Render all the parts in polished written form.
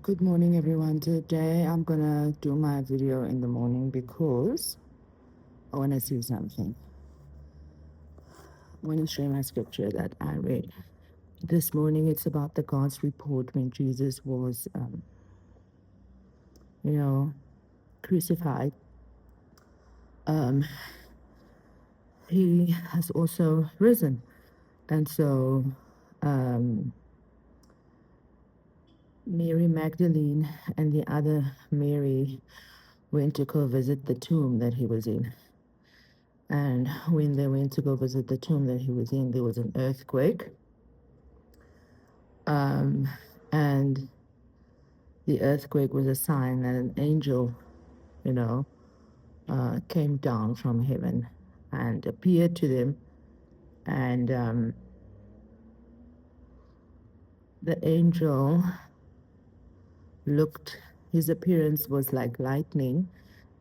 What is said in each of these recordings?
Good morning, everyone. Today I'm gonna do my video in the morning because I want to see something. I want to share my scripture that I read this morning. It's about the God's report when Jesus was, you know, crucified. Um, he has also risen, and so um, Mary Magdalene and the other Mary went to go visit the tomb that he was in. And when they went to go visit the tomb that he was in, there was an earthquake. And the earthquake was a sign that an angel, you know, came down from heaven and appeared to them. And the angel looked, his appearance was like lightning.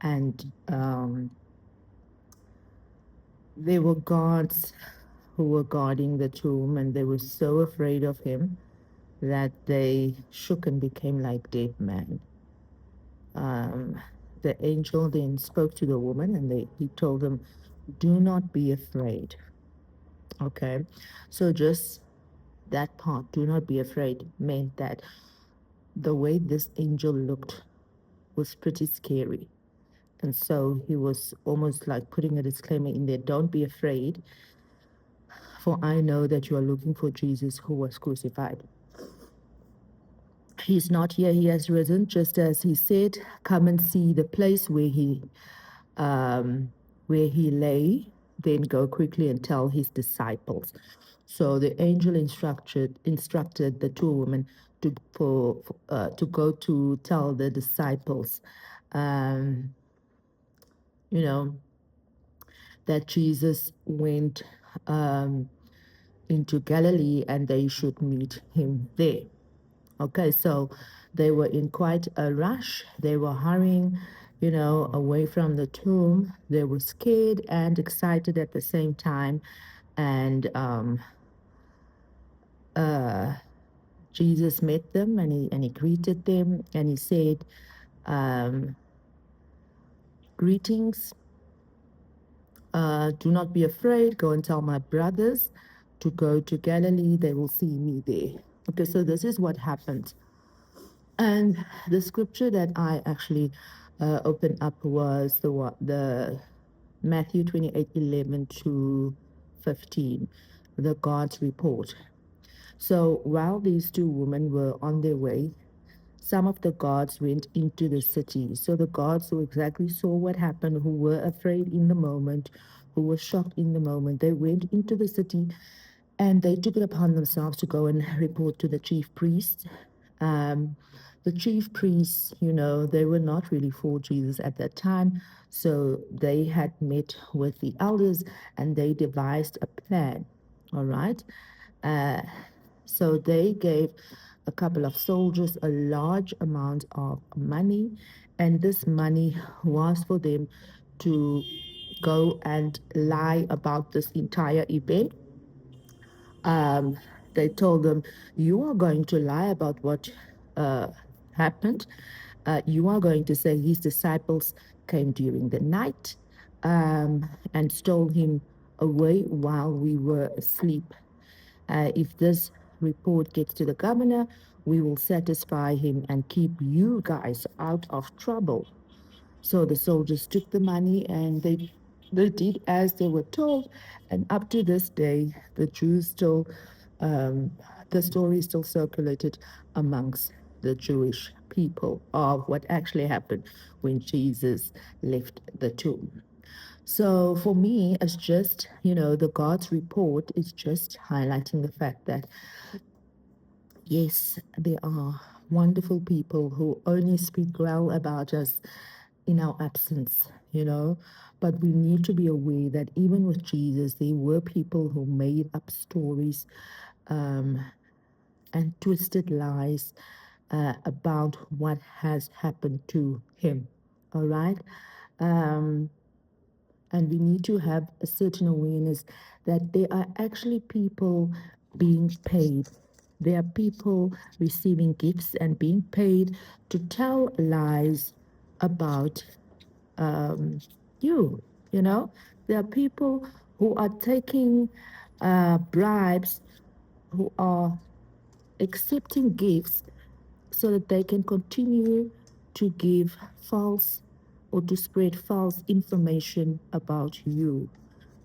And there were guards who were guarding the tomb, and they were so afraid of him that they shook and became like dead men. The angel then spoke to the woman, and he told them, do not be afraid. Okay. So just that part, do not be afraid, meant that the way this angel looked was pretty scary. And so he was almost like putting a disclaimer in there, don't be afraid, for I know that you are looking for Jesus who was crucified. He's not here, he has risen, just as he said. Come and see the place where he lay, then go quickly and tell his disciples. So the angel instructed the two women to go to tell the disciples, um, you know, that Jesus went into Galilee and they should meet him there. Okay, so they were in quite a rush. They were hurrying, away from the tomb. They were scared and excited at the same time. And Jesus met them, and he greeted them, and he said, greetings. Do not be afraid. Go and tell my brothers to go to Galilee. They will see me there. Okay, so this is what happened. And the scripture that I actually opened up was the Matthew 28:11 to 15, the God's report. So while these two women were on their way, some of the guards went into the city. So the guards who exactly saw what happened, who were afraid in the moment, who were shocked in the moment, they went into the city and they took it upon themselves to go and report to the chief priests. The chief priests, they were not really for Jesus at that time. So they had met with the elders and they devised a plan. All right. So they gave a couple of soldiers a large amount of money, and this money was for them to go and lie about this entire event. um, they told them, you are going to lie about what uh, happened. You are going to say his disciples came during the night and stole him away while we were asleep. If this report gets to the governor, we will satisfy him and keep you guys out of trouble. So the soldiers took the money and they did as they were told. And up to this day, the Jews still, um, the story still circulated amongst the Jewish people of what actually happened when Jesus left the tomb. So for me, it's just, the God's report is just highlighting the fact that, yes, there are wonderful people who only speak well about us in our absence, but we need to be aware that even with Jesus, there were people who made up stories um, and twisted lies about what has happened to him. All right. Um, and we need to have a certain awareness that there are actually people being paid. There are people receiving gifts and being paid to tell lies about um, you. You know, there are people who are taking bribes, who are accepting gifts so that they can continue to give false or to spread false information about you.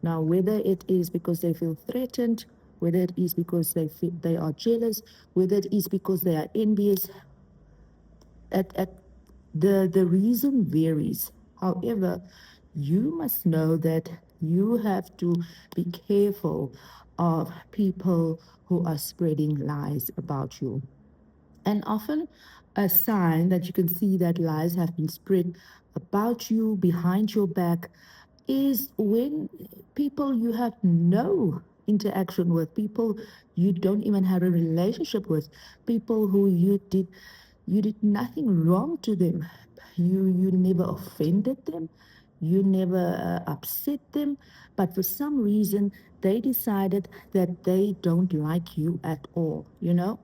Now, whether it is because they feel threatened, whether it is because they are jealous, whether it is because they are envious, at the reason varies. However, you must know that you have to be careful of people who are spreading lies about you. And often, a sign that you can see that lies have been spread about you behind your back is when people you have no interaction with, people you don't even have a relationship with, people who you did nothing wrong to them. You never offended them. You never upset them. But for some reason, they decided that they don't like you at all, you know?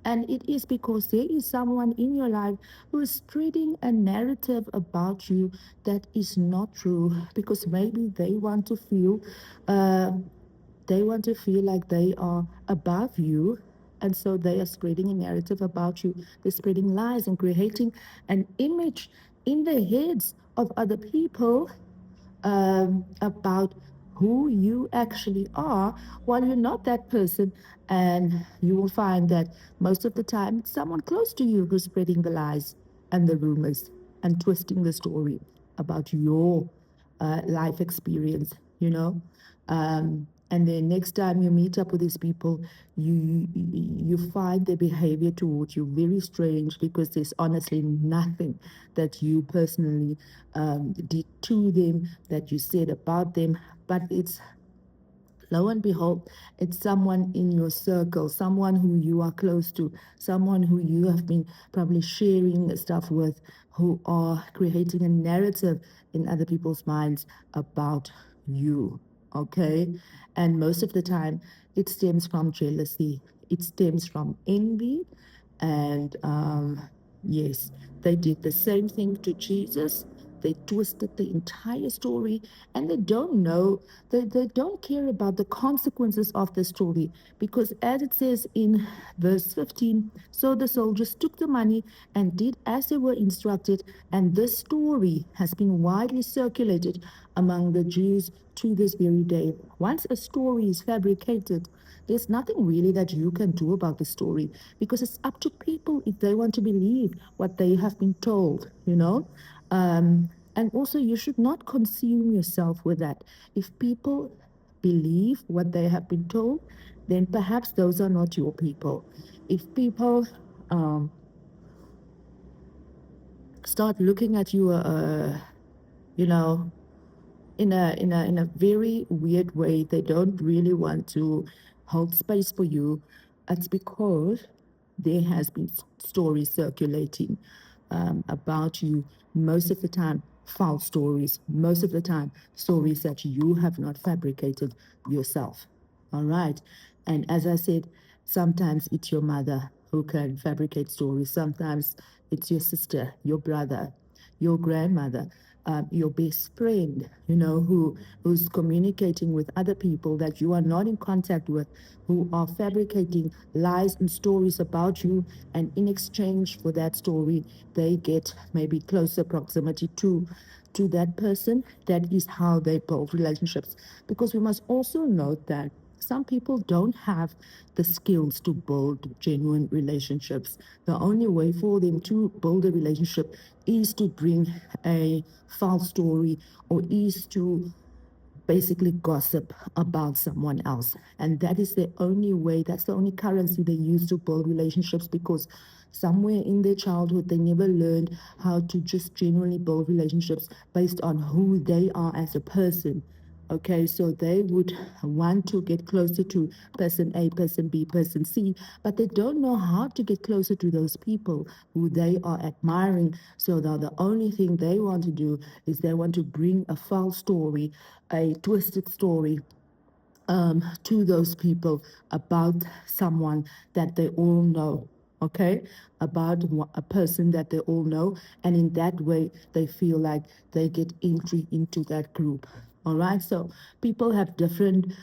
And it is because there is someone in your life who is spreading a narrative about you that is not true because maybe uh, they want to feel like they are above you. And so they are spreading a narrative about you. They're spreading lies and creating an image in the heads of other people about who you actually are while you're not that person. And you will find that most of the time it's someone close to you who's spreading the lies and the rumors and twisting the story about your life experience, you know. And then next time you meet up with these people, you find their behavior towards you very strange because there's honestly nothing that you personally did to them, that you said about them, but it's lo and behold, it's someone in your circle, someone who you are close to, someone who you have been probably sharing stuff with, who are creating a narrative in other people's minds about you. Okay. And most of the time, it stems from jealousy, it stems from envy. And yes, they did the same thing to Jesus. They twisted the entire story and they don't know, they don't care about the consequences of the story. Because as it says in verse 15, so the soldiers took the money and did as they were instructed. And this story has been widely circulated among the Jews to this very day. Once a story is fabricated, there's nothing really that you can do about the story because it's up to people if they want to believe what they have been told, you know? And also, you should not consume yourself with that. If people believe what they have been told, then perhaps those are not your people. If people um, start looking at you, you know, in a very weird way, they don't really want to hold space for you. It's because there has been stories circulating about you, most of the time false stories, most of the time stories that you have not fabricated yourself. All right. And as I said, sometimes it's your mother who can fabricate stories. Sometimes it's your sister, your brother, your grandmother, your best friend, you know, who's communicating with other people that you are not in contact with, who are fabricating lies and stories about you. And in exchange for that story, they get maybe closer proximity to that person. That is how they build relationships. Because we must also note that some people don't have the skills to build genuine relationships. The only way for them to build a relationship is to bring a false story or is to basically gossip about someone else. And that is the only way, that's the only currency they use to build relationships because somewhere in their childhood, they never learned how to just genuinely build relationships based on who they are as a person. Okay, so they would want to get closer to person A, person B, person C, but they don't know how to get closer to those people who they are admiring. So the only thing they want to do is they want to bring a false story, a twisted story to those people about someone that they all know, okay? About a person that they all know. And in that way, they feel like they get entry into that group. All right. So people have different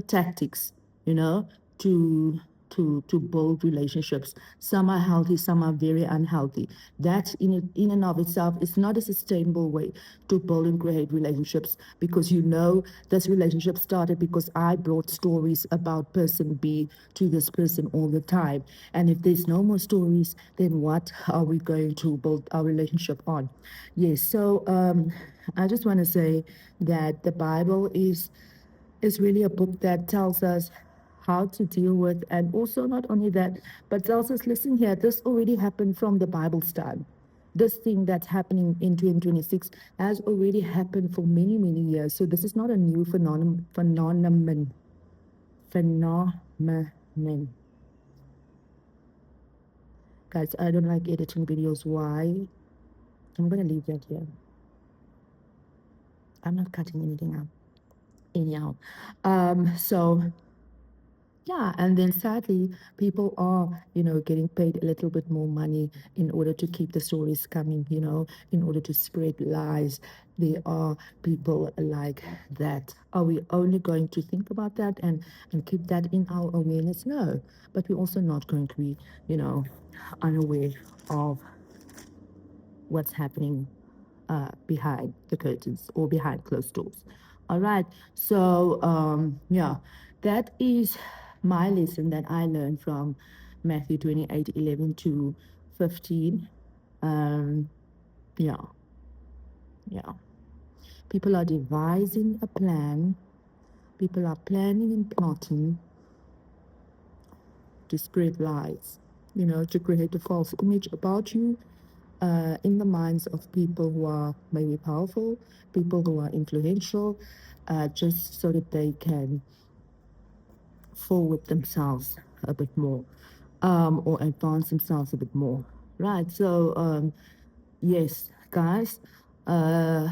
tactics, you know, to to build relationships. Some are healthy, some are very unhealthy. That in and of itself is not a sustainable way to build and create relationships, because you know this relationship started because I brought stories about person B to this person all the time. And if there's no more stories, then what are we going to build our relationship on? Yes, so I just want to say that the Bible is really a book that tells us how to deal with, and also not only that, but tells us, listen here, this already happened from the Bible's time. This thing that's happening in 2026 has already happened for many, many years. So this is not a new phenomenon. Guys, I don't like editing videos. Why? I'm going to leave that here. I'm not cutting anything out. Anyhow. So yeah, and then sadly, people are, getting paid a little bit more money in order to keep the stories coming, in order to spread lies. There are people like that. Are we only going to think about that and keep that in our awareness? No, but we're also not going to be, unaware of what's happening behind the curtains or behind closed doors. All right. So, yeah, that is my lesson that I learned from Matthew 28:11 to 15. Um, yeah, yeah. People are devising a plan, people are planning and plotting to spread lies, to create a false image about you in the minds of people who are maybe powerful, people who are influential, just so that they can forward themselves a bit more, or advance themselves a bit more. Right. So, yes, guys, uh,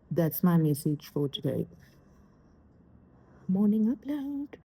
that's my message for today. Morning upload.